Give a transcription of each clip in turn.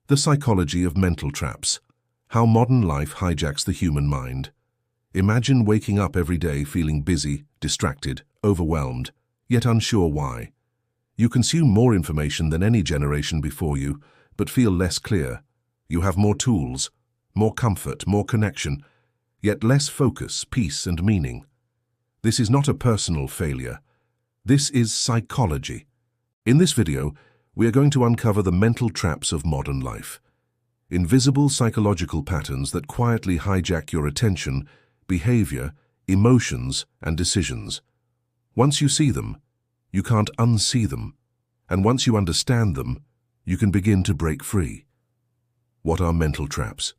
The psychology of mental traps. How modern life hijacks the human mind. Imagine waking up every day feeling busy, distracted, overwhelmed, yet unsure why. You consume more information than any generation before you, but feel less clear. You have more tools, more comfort, more connection, yet less focus, peace, and meaning. This is not a personal failure. This is psychology. In this video, we are going to uncover the mental traps of modern life. Invisible psychological patterns that quietly hijack your attention, behavior, emotions, and decisions. Once you see them, you can't unsee them. And once you understand them, you can begin to break free. What are mental traps?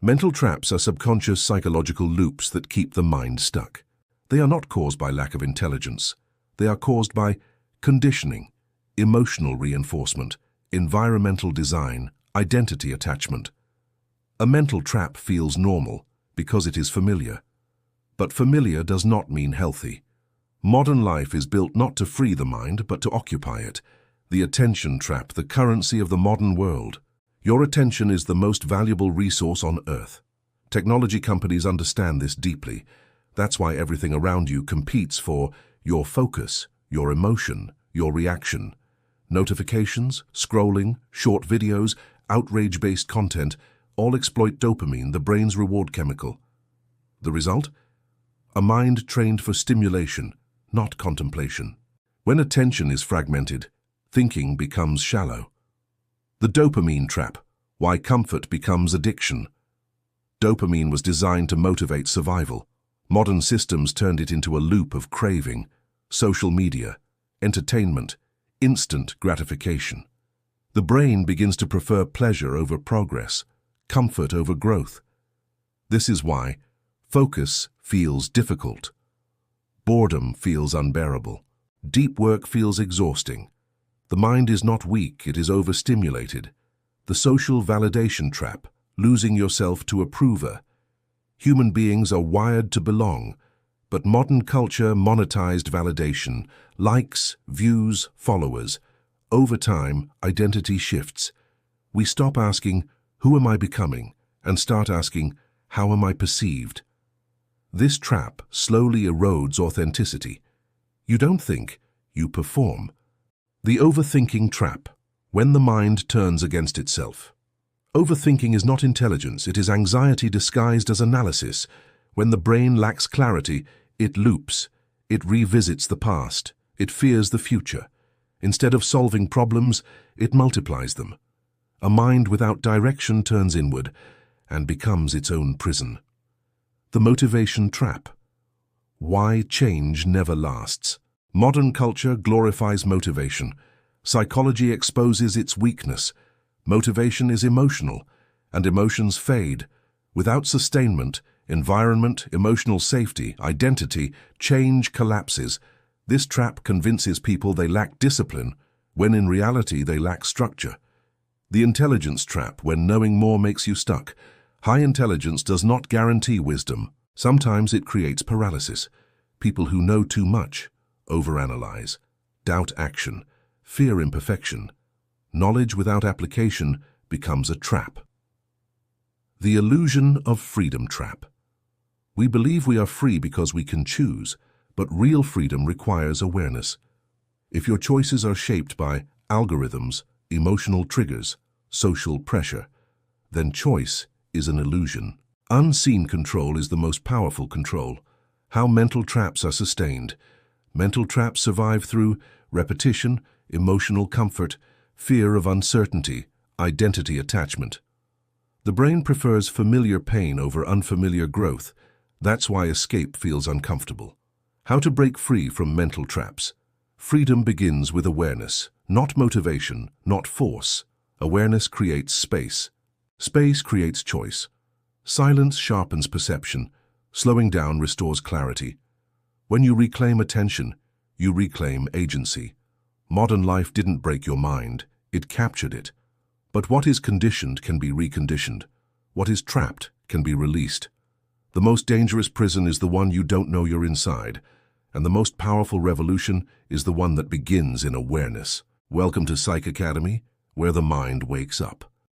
Mental traps are subconscious psychological loops that keep the mind stuck. They are not caused by lack of intelligence. They are caused by conditioning, emotional reinforcement, environmental design, identity attachment. A mental trap feels normal because it is familiar. But familiar does not mean healthy. Modern life is built not to free the mind, but to occupy it. The attention trap, the currency of the modern world. Your attention is the most valuable resource on earth. Technology companies understand this deeply. That's why everything around you competes for your focus, your emotion, your reaction. Notifications, scrolling, short videos, outrage-based content all exploit dopamine, the brain's reward chemical. The result? A mind trained for stimulation, not contemplation. When attention is fragmented, thinking becomes shallow. The dopamine trap, why comfort becomes addiction. Dopamine was designed to motivate survival. Modern systems turned it into a loop of craving, social media, entertainment, instant gratification. The brain begins to prefer pleasure over progress, comfort over growth. This is why focus feels difficult. Boredom feels unbearable. Deep work feels exhausting. The mind is not weak, it is overstimulated. The social validation trap, losing yourself to approver. Human beings are wired to belong, but modern culture monetized validation, likes, views, followers. Over time, identity shifts. We stop asking, who am I becoming? And start asking, how am I perceived? This trap slowly erodes authenticity. You don't think, you perform. The overthinking trap, when the mind turns against itself. Overthinking is not intelligence, it is anxiety disguised as analysis. When the brain lacks clarity, it loops, it revisits the past, it fears the future. Instead of solving problems, it multiplies them. A mind without direction turns inward and becomes its own prison. The motivation trap. Why change never lasts. Modern culture glorifies motivation. Psychology exposes its weakness. Motivation is emotional, and emotions fade. Without sustainment, environment, emotional safety, identity, change collapses. This trap convinces people they lack discipline, when in reality they lack structure. The intelligence trap, when knowing more makes you stuck. High intelligence does not guarantee wisdom. Sometimes it creates paralysis. People who know too much overanalyze, doubt action, fear imperfection. Knowledge without application becomes a trap. The illusion of freedom trap. We believe we are free because we can choose, but real freedom requires awareness. If your choices are shaped by algorithms, emotional triggers, social pressure, then choice is an illusion. Unseen control is the most powerful control. How mental traps are sustained. Mental traps survive through repetition, emotional comfort, fear of uncertainty, identity attachment. The brain prefers familiar pain over unfamiliar growth. That's why escape feels uncomfortable. How to break free from mental traps. Freedom begins with awareness, not motivation, not force. Awareness creates space. Space creates choice. Silence sharpens perception. Slowing down restores clarity. When you reclaim attention, you reclaim agency. Modern life didn't break your mind, it captured it. But what is conditioned can be reconditioned. What is trapped can be released. The most dangerous prison is the one you don't know you're inside, and the most powerful revolution is the one that begins in awareness. Welcome to Psych Academy, where the mind wakes up.